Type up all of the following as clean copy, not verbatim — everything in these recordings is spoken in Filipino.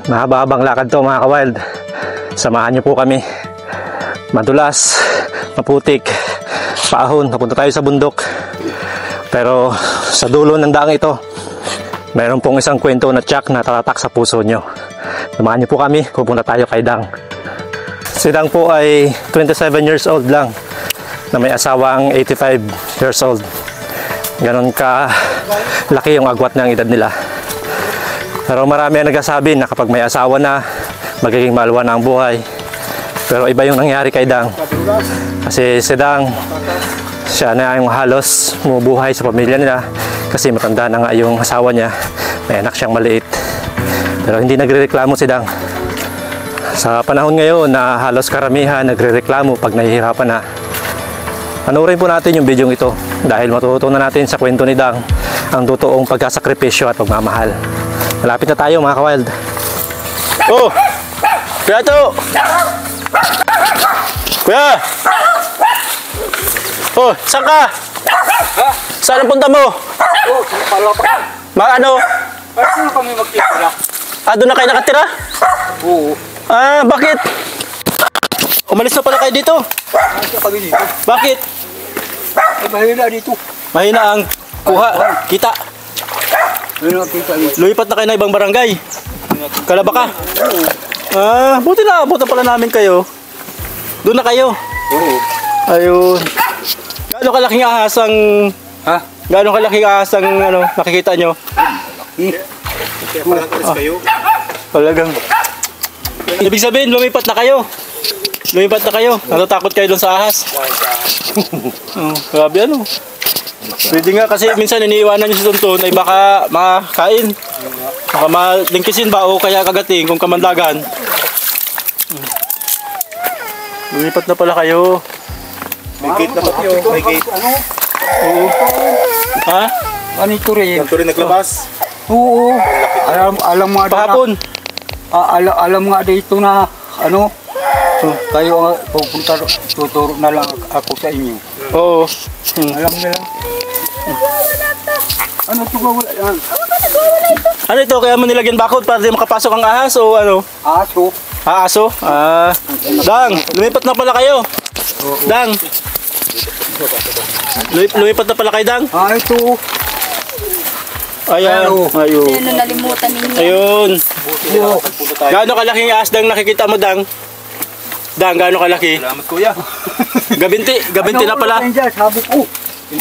Mahaba-habang lakad to mga ka-wild. Samahan nyo po kami. Madulas, maputik, paahon, napunta tayo sa bundok. Pero sa dulo ng daang ito, meron pong isang kwento na tiyak na tatatak sa puso nyo. Samahan nyo po kami, pupunta tayo kay Dang. Si Dang po ay 27 years old lang, na may asawang 85 years old. Ganon ka laki yung agwat ng edad nila. Pero marami ang nagsasabi na kapag may asawa na, magiging malwa na ang buhay. Pero iba yung nangyari kay Dang. Kasi si Dang, siya na yung halos bumubuhay sa pamilya nila. Kasi matanda na nga yung asawa niya. May anak siyang maliit. Pero hindi nagrereklamo si Dang. Sa panahon ngayon na halos karamihan nagrereklamo pag nahihirapan na. Panoorin po natin yung video ito dahil matututunan natin sa kwento ni Dang ang totoong pagkasakripisyo at pagmamahal. Malapit na tayo mga ka-wild. Oh! Kuya to! Kuya! Oh, saan ka? Ha? Saan ang punta mo? Oh, palapak. Ano? Ano kami magtitira? Ah, doon na kayo nakatira? Oo. Ah, bakit? Umalis na pala kayo dito? Ano kami dito? Bakit? Ay, mahina dito. Mahina ang kuha, kita. Ano kita dito? Lumipat na kayo na ibang barangay. Kalaba ka? Oo. Ah, buti na, abutan pala namin kayo. Doon na kayo. Oo. Ayun. Gaano kalaking ahas ang... Ha? Gaano kalaking ahas ang nakikita nyo? Kaya parang alis kayo? Talagang... Ibig sabihin, lumipat na kayo. Lumipat na kayo. Natatakot kayo doon sa ahas. Oh, grabe ano. Pwede nga kasi minsan iniiwanan nyo si Tuntun ay baka makakain. Baka malingkisin ba o kaya kagating kung kamandagan. Lumipat na pala kayo. May gate na kayo. May gate. Ano? Oo. Ha? Ano ito rin? Ito rin naglabas. Oo. Alam mo nga Pahapon. alam nga dito na ano? Kayo ang pupunta, tuturo na lang ako sa inyo. Oo. Alam nila. Ano ito ba wala yan? Ano ito? Kaya mo nilagyan bakod para di makapasok ang ahas o ano? Aso. Ah, aso? Ah. Dang, lumipat na pala kayo. Dang. Lumipat na pala kayo, Dang. Ah, ito. Ayan. Ayun. Sino nalimutan ninyo? Ayun. Gaano kalaking ahas, Dang, nakikita mo, Dang? Dang, gaano kalaki? Salamat kuya. Gabinti na pala. Ano dyan? Sabi ko.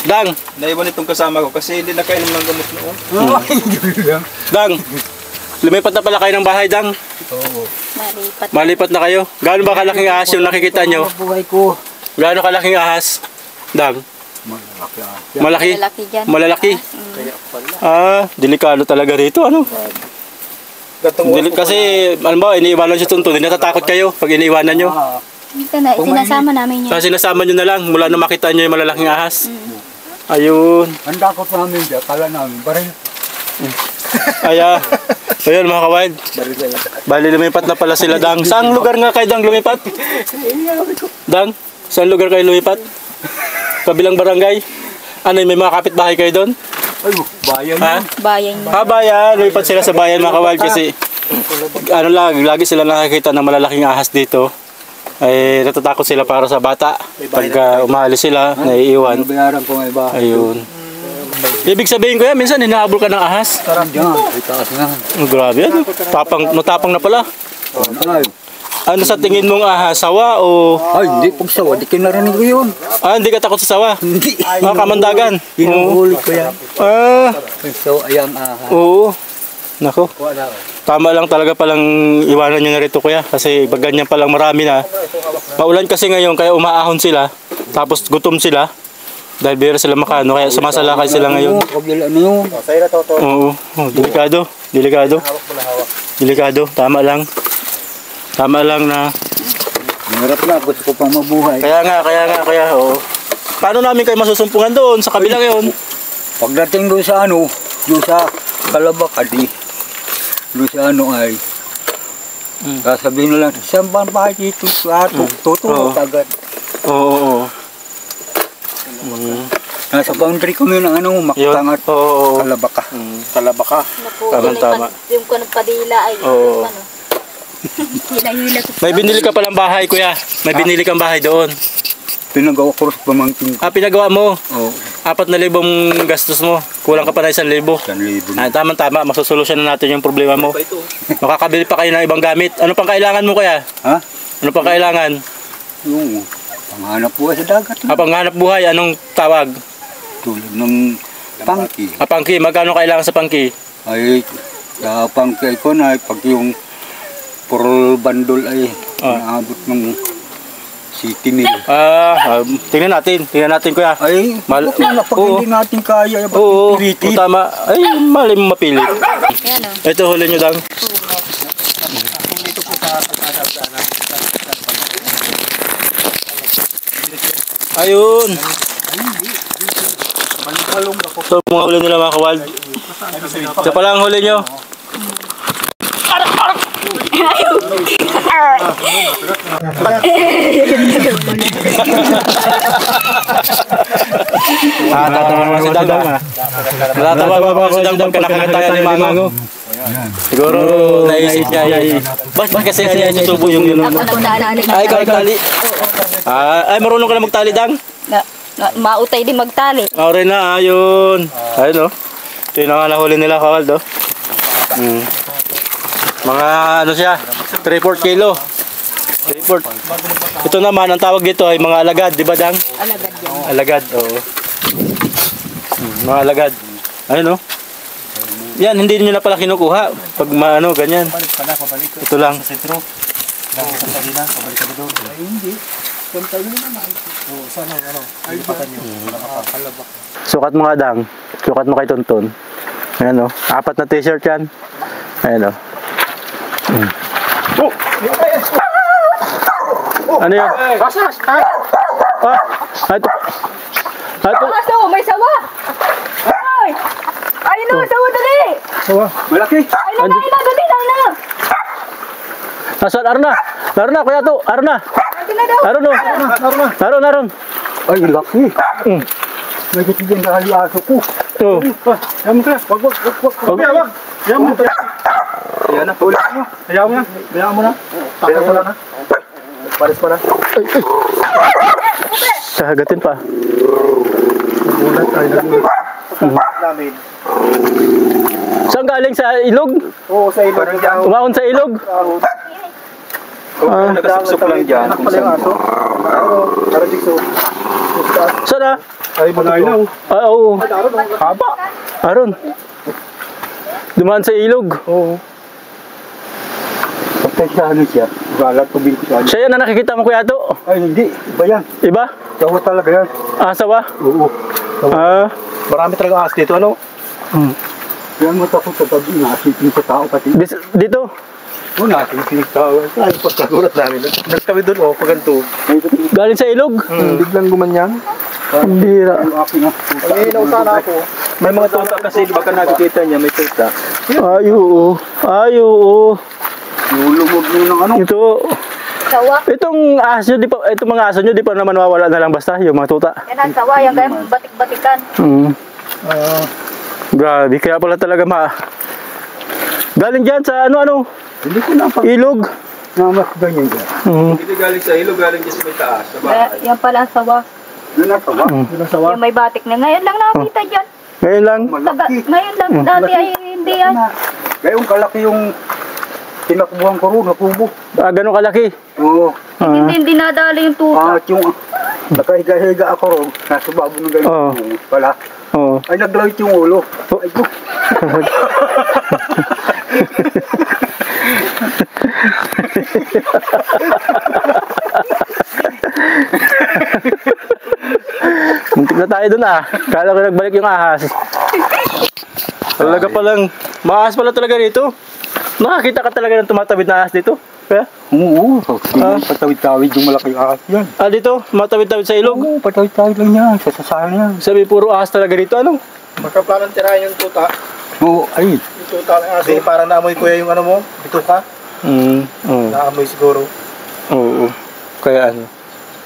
Dang, Naiwan itong kasama ko kasi hindi nakainom ng gamot noon. Dang. Lumipat na pala kayo ng bahay, Dang. Malipat. Malipat na kayo. Gaano ba kalaking ahas yung nakikita nyo? Buhay ko. Gaano kalaking ahas? Dang. Malaki? Malalaki dyan. Malalaki? Ah, delikado talaga rito, ano? Kasi, alam mo, iniiwanan si Tuntun, hindi natatakot kayo pag iniiwanan nyo. Sinasama namin yan. Kasi sinasama nyo na lang, mula na makita nyo yung malalaking ahas. Ayun. Ang dakot namin dyan. Kala namin. Baril. Ayun mga ka-wild. Bali lumipat na pala sila, Dang. Saan lugar nga kayo, Dang, lumipat? Dang, saan lugar kayo lumipat? Kabilang barangay? Ano, may mga kapitbahay kayo doon? Ay, bayan Ha? yun. Bayan mo. Bayan. Lumipat sila sa bayan, mga ka-wild, kasi lagi sila nakakita ng malalaking ahas dito. Ay natatakot sila para sa bata. Pag umalis sila, naiiwan. Binayaran ko may bahay. Ayun. Ibig sabihin ko yan, minsan hinahabol ka ng ahas. Tarang dyan. Itaas na. Oh, grabe yan. Matapang na pala. Ay, Ano sa tingin mong ahas? Sawa o... ay, hindi pag sawa. Di kinarinig ko yun. Ah, hindi ka takot sa sawa? Hindi. Mga kamandagan? Hinuhuli ko yan. Ah, Pag sawa, ayan aha. oo. Nako. Tama lang talaga palang iwanan nyo na rito kuya. Kasi pag ganyan palang marami na. Maulan kasi ngayon kaya umaahon sila. Tapos gutom sila. Dahil bira sila makano. Kaya sumasalakay sila ngayon. Kabila na yun. Oo. Oh, delikado. Delikado. Delikado. Tama lang. Tama lang na. Nangarap na. Gusto ko pang mabuhay. Kaya. Oo. Paano namin kayo masusumpungan doon sa kabila ngayon? Pagdating doon sa ano, doon sa Kalabakadi, doon sa ano ay, sasabihin na lang, saan ba ang bahay dito? Tutulog agad. Oo. Nasa boundary kami ng ano, Yun. Makatang at Oo. Kalabaka. Kalabaka. Tama. Yung ko ng padila ay Oo. yung ano. Hila-hila ko. May binili ka palang bahay, kuya. May binili kang bahay doon. Pinagawa ko sa pamangkin ko. Pinagawa mo. Oo, 4,000 gastos mo. Kulang ka pa na 1,000. 1,000. Tama. Masosolusyon na natin yung problema mo. Makakabili pa kayo ng ibang gamit. Ano pang kailangan mo, kuya? Ha? Ano pang kailangan? Yung panghanap buhay sa dagat. Panghanap buhay, anong tawag? Tulad ng pangki. Pangki, magkano kailangan sa pangki? Ay, sa pangki ko na, pag yung purol bandol ay naabot ng city nila. Tingnan natin kuya. Ay, Mal- pag Oo. hindi natin kaya, Oo, pilitin. tama. Ay, mali mo mapilit. Yan o. Ito, huli nyo dang. Ayun. So, mga huli nila mga kawald. Ito pala ang huli nyo. Natatawa naman si Dagdang. Natatawa naman si Dagdang pag nakakatayan ni Mango. Siguro naisip niya ba't kasi niya susubo yung yun? Ako nagtali. Ay, ikaw nagtali. Ay, marunong ka na magtali, Dang? Mautay din magtali. Okay na, ayun. Ayun, oh. Ito yung nga nahuli nila, Kawald, oh. Mga ano siya, 3/4 kilo. 3/4. Ito naman, ang tawag dito ay mga alagad, di ba, Dang? Alagad yan. Alagad, oo. Mga alagad. Ayun, oh. Yan, hindi nyo na pala kinukuha. Pag ano, ganyan. Ito lang. Sukat mo nga, Dang. Sukat mo kay Tonton. Ayan, oh. 4 na t-shirt yan. Ayan, oh. Ano yan? Ito. Aso, may sawa! Ay! Ayun o, sawa dali! Malaki. Ayun na, dali lang na! Nasaan? Arna! Arna, kuya to! Arna! Ayun na daw! Aron! Ay, laki. May katigan na hali aso ko. Oh. Yaman ka. Wag. Yaman ka. Yan na, huli mo. Hayaan mo na. Takas mo na. Pares pa na. Kahagatin pa. Bulat tayo namin. Saan galing? Sa ilog? Oo, sa ilog. Umaon sa ilog? Nagasuksok lang dyan. Anak pala yung aso. Parang dikso. Saan na? Ay, malay na. Oo. Haba. Aron. Dumaan sa ilog. Oo. Pagkay sa ano siya, balat pabili ko sa ano. Siya yan na nakikita mo, kuya to? Ay, hindi. Iba yan. Iba? Sawa talaga yan. Sawa? Oo. Marami talaga ahas dito, ano? Yan mo takot sa tabi, nakasipin sa tao pati. Dito? Oo, nakasipin sa tao. Ay, pagkagulat namin. Nagkami doon, paganto. Galing sa ilog? Biglang gumanyan. Ang bira. Ang aking na. Sana ako. May mga tuta kasi, baka nakikita niya, may tuta. Ay, oo. Yung lumog nyo ng ano. Ito. Sawa? Itong mga aso nyo, di pa naman mawawala na lang basta, yung mga tuta. Yan ang sawa, yan kaya batik-batikan. Grabe, kaya pala talaga galing dyan sa ano, Hindi ko na pag ilog. namas ganyan dyan. Hindi galing sa ilog, galing dyan sa may taas. Sa bahay. Yan pala ang sawa. Yun ang tawa. Yun ang sawa. Yung may batik na. Ngayon lang nakita dyan. Ngayon lang. Malaki. Ngayon lang. Dati ay hindi yan. Gayong kalaki yung tinakbuhan ko rin, napubo. Ganun kalaki. Oo. Hindi nadali yung tuta. At yung nakahiga-higa ako rin, nasa babo ng ganyan pala. Oo. Ay, naglawit yung ulo. Ay, ko. Muntik na tayo dun Kala ko nagbalik yung ahas. Talaga palang, maahas pala talaga dito. Nakakita ka talaga ng tumatawid na ahas dito. Kaya? Oo, patawid-tawid yung malaki ahas yan. Dito, matawid-tawid sa ilog. Oo, patawid-tawid lang yan, sasasahan yan. Sabi, puro ahas talaga dito. Ano? Magkaplanan tirahan yung tuta. Oo, ay. Yung tuta ng aso. Para naamoy kuya yung ano mo, bituka. Oo. Naamoy siguro. Oo. Kaya ano?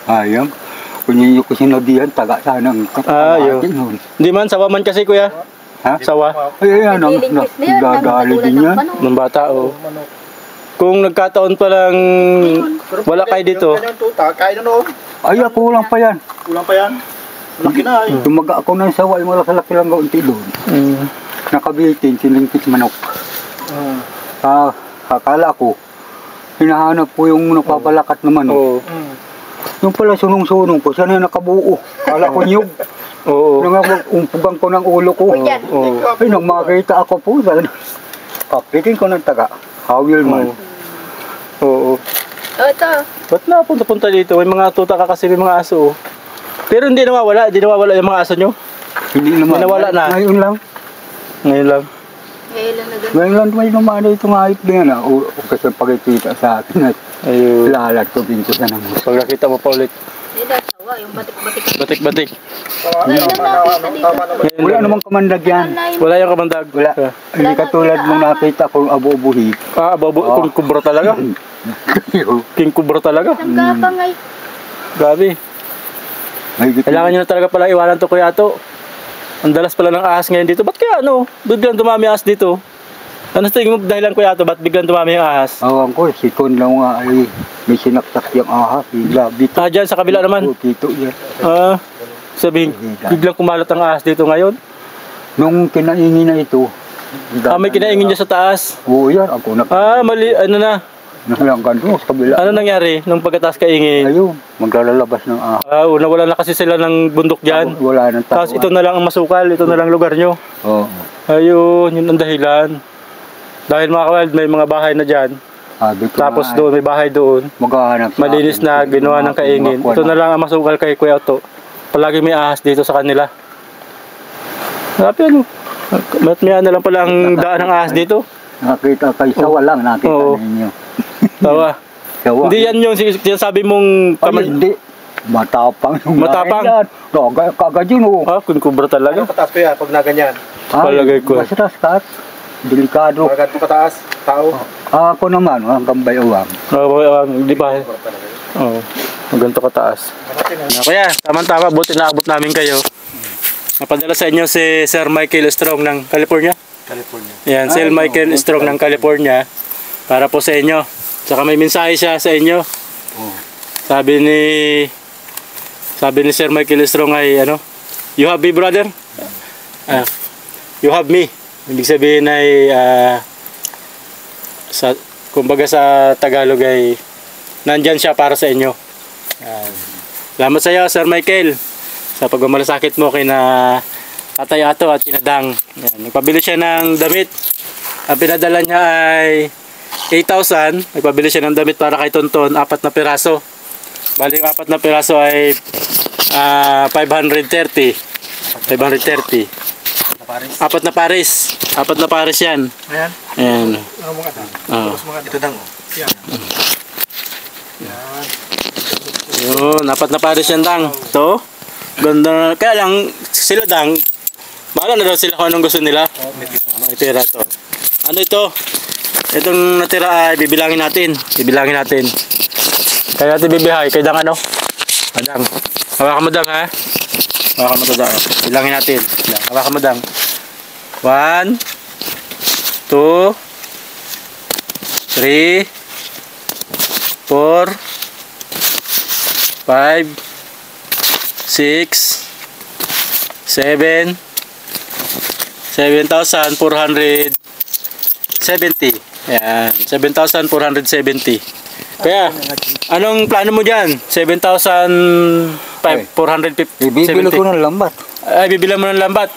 Ayam. Kung yun ko sinabihan, taga sana ang Yun. nun. Hindi man, sawa man kasi kuya. Ha? Sawa. Ay, yan, nagdadali din yan. Ng bata, oh. Kung nagkataon pa lang wala kayo dito, Ay, ako lang pa yan. Kulang pa yan. Laki na eh. Tumaga ako ng sawa, yung malaki-laki lang kaunti doon. Nakabitin, siningkit manok. Akala ko, hinahanap ko yung napapalakat na manok. oo. Yung pala sunong-sunong ko, sana nakabuo. Kala ko niyog. Oo. Umpugan ko ng ulo ko. Oo. Ay, nang makita ako po, kapitin ko ng taga. Hawil man. Oo. Ito. Ba't na punta dito? May mga tuta ka kasi may mga aso. Oh. Pero hindi nawawala yung mga aso nyo. Hindi naman. Nawala na. Ngayon lang. Ngayon lang. Ngayon lang na ganun. Ngayon lang may naman itong hayop na yan. O kasi pagkikita sa akin at Ayun. lalat ko pinto sa namus. Pag nakita mo pa ulit. Hindi daw, sawa. Yung batik-batik. Batik-batik. Ngayon lang nakita dito. Wala namang kamandag yan. Wala yung kamandag. Wala. Hindi katulad nung nakita ko abu-abuhi. Kung kubro talaga. King kubro talaga. Ang gapang ay. Grabe. Kailangan nyo na talaga pala iwanan to kuya to. Ang dalas pala ng ahas ngayon dito. Ba't kaya biglang dumami ahas dito? Ano sa tingin mo dahilan kuya to? Ba't biglang dumami yung ahas? Awan ko, sikon lang nga ay may sinaksak yung ahas. Dito. Dyan sa kabila naman. Dito yan. Sabihin, biglang kumalat ang ahas dito ngayon. Nung kinaingin na ito. May kinaingin niya sa taas. Oo yan, ako na. Mali, ano na? Nalanggan doon sa kabila. Ano nangyari nung pagkataas kaingin? Ayun, maglalabas ng ahas. Nawala na kasi sila ng bundok dyan. Wala nang tao. Tapos ito na lang ang masukal, ito na lang lugar nyo. Oo. Ayun, yun ang dahilan. Dahil mga kawild, may mga bahay na dyan. Tapos doon, may bahay doon. Maghahanap sa Malinis akin. na, ginawa ng kaingin. Ito na lang ang masukal kay Kuya Otto. Palagi may ahas dito sa kanila. Sabi ano, may na lang pala ang daan ng ahas dito. Nakita kay sawa lang, nakita Oo. ninyo. Tawa. Sawa. Hindi yan yung sinasabi mong Ay, hindi. Matapang yung Matapang? Kagad yun, oh. Kung kubra talaga. Kataas ko yan pag na ganyan. Palagay ko. Basta kat. Delikado. Pag ganito kataas, tao. Ako naman, hanggang bayawang. Di ba? Oo. Ganito kataas. Kaya, tama-tama, buti naabot namin kayo. Napadala sa inyo si Sir Michael Strong ng California. Yan, Sir Michael Strong ng California. Para po sa inyo. Saka may mensahe siya sa inyo. Sabi ni Sir Michael Strong ay you have me brother? You have me. Ibig sabihin ay kumbaga sa Tagalog ay nandyan siya para sa inyo. Salamat sa iyo Sir Michael sa pagmamalasakit mo kay na Tatay Ato at Tinadang. Nagpabili siya ng damit. Ang pinadala niya ay 8,000. Nagpabili siya ng damit para kay Tonton, 4 na piraso. Bali yung 4 na piraso ay 530. 530. 4 na pares. 4 na pares yan. Ayan. Ayan. Ito dang. Yun, 4 na pares yan dang. Ito. Ganda. Kaya lang, sila dang, bahala na daw sila kung anong gusto nila. Itira to. Ano ito? Itong natira ay bibilangin natin. Bibilangin natin. Kaya natin bibihay. Kaya dang ano? Dang. Hawakan mo dang ha. Hawakan mo to dang. Bilangin natin. Hawakan mo dang. 1 2 3 4 5 6 7 7,470. Yan, 7,470. Kaya, anong plano mo dyan? 7,450. Ibibili ko ng lambat. Ay, bibilan mo ng lambat.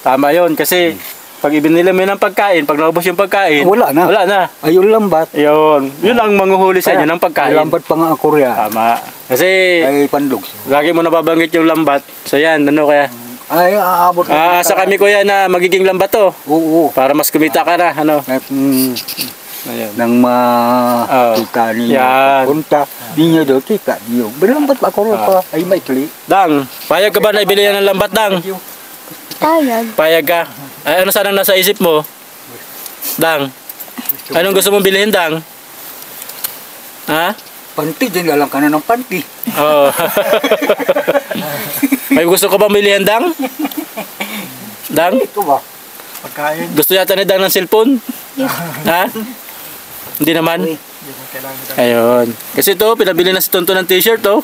Tama yon kasi pag ibinila mo ng pagkain, pag naubos yung pagkain, Wala na. Wala na. Ayun lambat. Yun ang manguhuli sa inyo ng pagkain. May lambat pa nga ako riyan. Tama. Kasi, Ay pandog. lagi mo nababanggit yung lambat. So yan, kaya? Ay, aabot. Sa kami kuya na magiging lambat to. Oo. Para mas kumita ka na, At, Ayan. nang makita niyo. Yan. Punta. Di niyo daw kita niyo. Bilambat pa ako pa. Ay, may kli. Dang, payag ka ba na ibili yan ng lambat, Dang? Tayag. Payag ka? Ay, ano sana nasa isip mo? Dang, anong gusto mong bilhin, Dang? Ha? panty, dinalang ka na ng panty. Oo. May gusto ka ba milihan, Dang? Dang? Ito ba? Pagkain. Gusto yata ni Dang ng cellphone? Ha? Hindi naman? Ayun. Kasi ito, pinabili na si Tonto ng t-shirt, oh.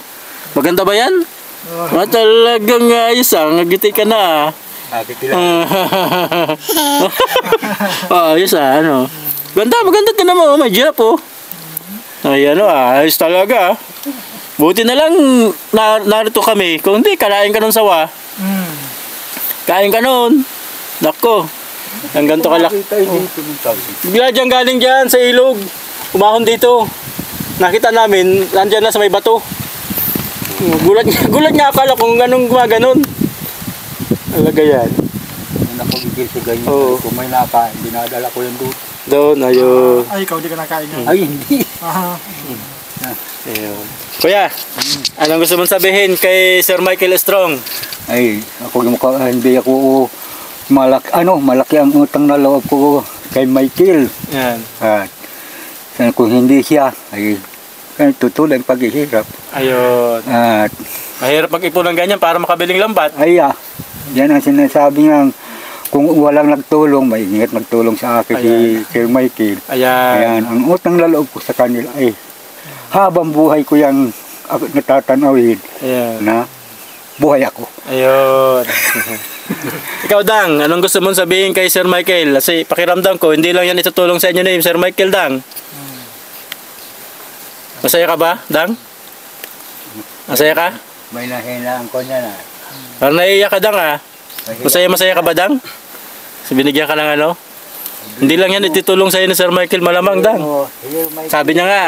Maganda ba yan? Talagang ayos, nagiti ka na, ayos, ano. Maganda din naman, may giraffe, oh. Ay, ayos talaga. Buti na lang narito kami. Kung hindi, kalain ka nun sawa. Kain ka nun. Nako. Ang ganito kalaki. Bigla dyan galing dyan sa ilog. Umahon dito. Nakita namin, nandyan na sa may bato. Gulat nga akala kung ganun gumaganon. Talaga yan. Nakagigil sa ganyan. Oo. Kung may nakain, dinadala ko yung doon. Doon, ayun. Ay, ikaw di ka nakain yun. Ay, hindi. Ayun. Kuya, anong gusto mong sabihin kay Sir Michael Strong? Ay, hindi ako malaki ang utang na loob ko kay Michael. Yan. At kung hindi siya, ay tutuloy ang paghihirap. Ayun. At Mahirap mag-ipon ng ganyan para makabiling lambat. ay, yan ang sinasabi ng kung walang nagtulong, may ingat magtulong sa akin si Sir Michael. Ayan. Ayan, ang utang na loob ko sa kanila ay habang buhay ko yung natatanawin Ayan. na buhay ako. Ayun. Ikaw, Dang, anong gusto mong sabihin kay Sir Michael? Kasi pakiramdam ko, hindi lang yan itutulong sa inyo na yung Sir Michael, Dang. Masaya ka ba, Dang? Masaya ka? May nahinaan ko niya na. Parang naiiyak ka, Dang, ah. Masaya ka ba, Dang? So, binigyan ka ng ano? Hindi lang yan itutulong sa inyo ni Sir Michael, malamang, Dang. Sabi niya nga,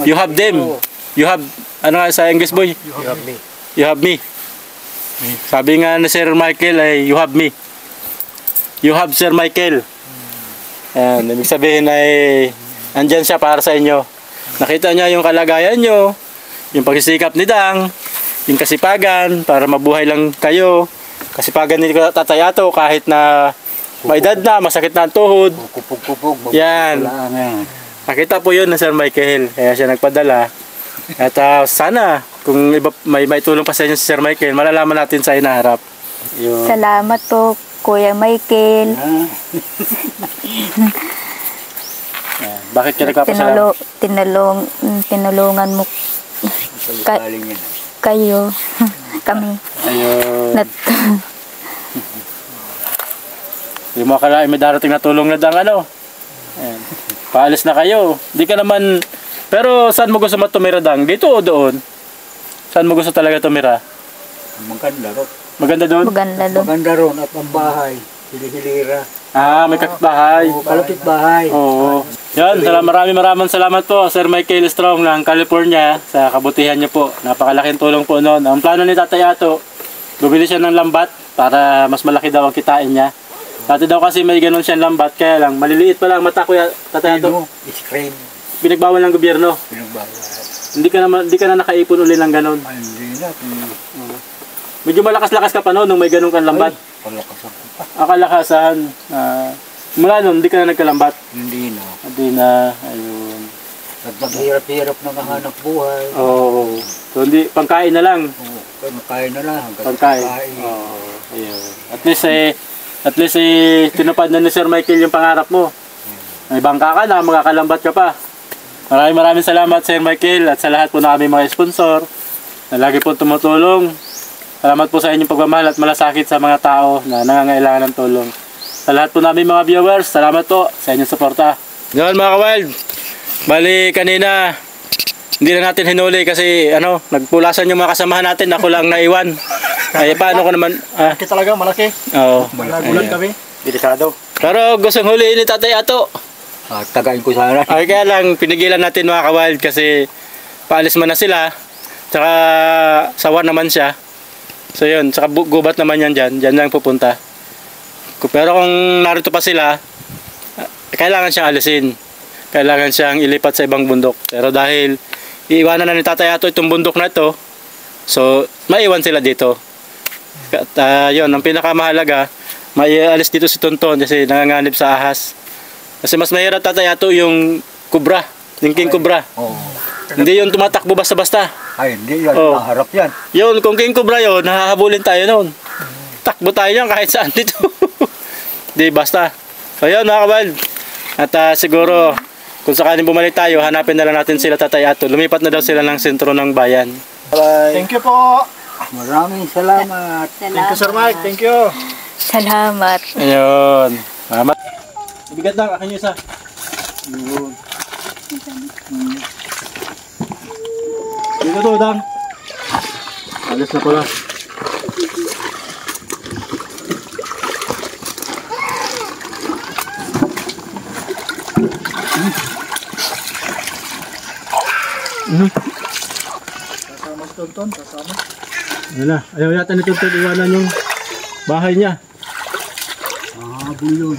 you have them. You have, ano nga sa English, boy? You have me. You have me. Sabi nga ni Sir Michael ay you have me. You have Sir Michael. Ayan, ibig sabihin ay andyan siya para sa inyo. Nakita niya yung kalagayan nyo, yung pagsisikap ni Dang, yung kasipagan para mabuhay lang kayo. Kasipagan ni Tatay Ato kahit na may edad na, masakit na ang tuhod. Kupog-kupog. Yan. Nakita po yun ng Sir Michael, kaya siya nagpadala. At sana, kung iba, may tulong pa sa inyo si Sir Michael, malalaman natin sa inaharap. Yun. Salamat po, Kuya Michael. Yan. Bakit ka nagpapasalamat? Tinulungan mo kayo, kami. Ayun. Nat Yung mga kalahin may darating na tulong na Dang, ano? Ayan. Paalis na kayo. Di ka naman... Pero saan mo gusto tumira, Dang? Dito o doon? Saan mo gusto talaga tumira? Maganda ron. Maganda doon? maganda doon. Maganda ron at ang bahay. Hilihilira. Ah, may kapitbahay. Kalapit bahay. Oo. Yan, maraming salamat po Sir Michael Strong ng California sa kabutihan niyo po. Napakalaking tulong po noon. Ang plano ni Tatay Ato, bumili siya ng lambat para mas malaki daw ang kitain niya. Dati daw kasi may ganun siyang lambat, kaya lang maliliit pa lang mata, Kuya Tatay Ato. Screen. Pinagbawal ng gobyerno. Pinagbawal. Hindi ka na nakaipon uli ng ganun. Hindi na. Medyo malakas-lakas ka pa noon nung may ganun kang lambat. Palakasan ko pa. Akalakasan. Mula noon, hindi ka na nagkalambat. Hindi na. Hindi na. Ayun. At maghirap-hirap na kahanap buhay. Oo. So, hindi, pangkain na lang. Pagkain na lang. Pagkain. Oo. Ayun. At least tinupad na ni Sir Michael yung pangarap mo. May bangka ka na, magkakalambat ka pa. Maraming salamat Sir Michael at sa lahat po na kami mga sponsor na lagi po tumutulong. Salamat po sa inyong pagmamahal at malasakit sa mga tao na nangangailangan ng tulong. Sa lahat po namin mga viewers, salamat po sa inyong suporta. Ngayon mga ka-wild, bali kanina hindi na natin hinuli kasi nagpulasan yung mga kasamahan natin, ako lang naiwan. Ay paano ko naman? Malaki talaga, malaki. Oo. Gulat kami. Delikado. Pero gustong huliin ni Tatay Ato. Tagayin ko sana. Ay kaya lang pinigilan natin mga ka-wild kasi paalis man na sila. Tsaka sawa naman siya. So yun, tsaka gubat naman yan dyan. Dyan lang pupunta. Pero kung narito pa sila, kailangan siyang alisin. Kailangan siyang ilipat sa ibang bundok. Pero dahil iiwanan na ni Tatay Ato itong bundok na ito, so maiwan sila dito. At yun, ang pinakamahalaga, maialis dito si Tonton kasi nanganganib sa ahas. Kasi mas mahirap Tatay Ato yung kubra, yung king kubra. Oo. Hindi yun tumatakbo basta-basta. Ay, hindi yan. Oh. Harap yan. Yun, kung king cobra yun, hahabulin tayo noon. Takbo tayo yan kahit saan dito. Di basta. So yun mga kabal. At siguro, kung sakaling bumalik tayo, hanapin na lang natin sila Tatay Ato. Lumipat na daw sila ng sentro ng bayan. Bye. Thank you po. Maraming salamat. Thank you, Sir Mike. Thank you. Salamat. Ayun. Salamat. Bigat lang, akin yung isa. Dito to, Dang. Alis na pala. Kasama si Tonton. Kasama. Wala, ayaw yata ni Tonton iwanan yung bahay niya. Ah, bulon.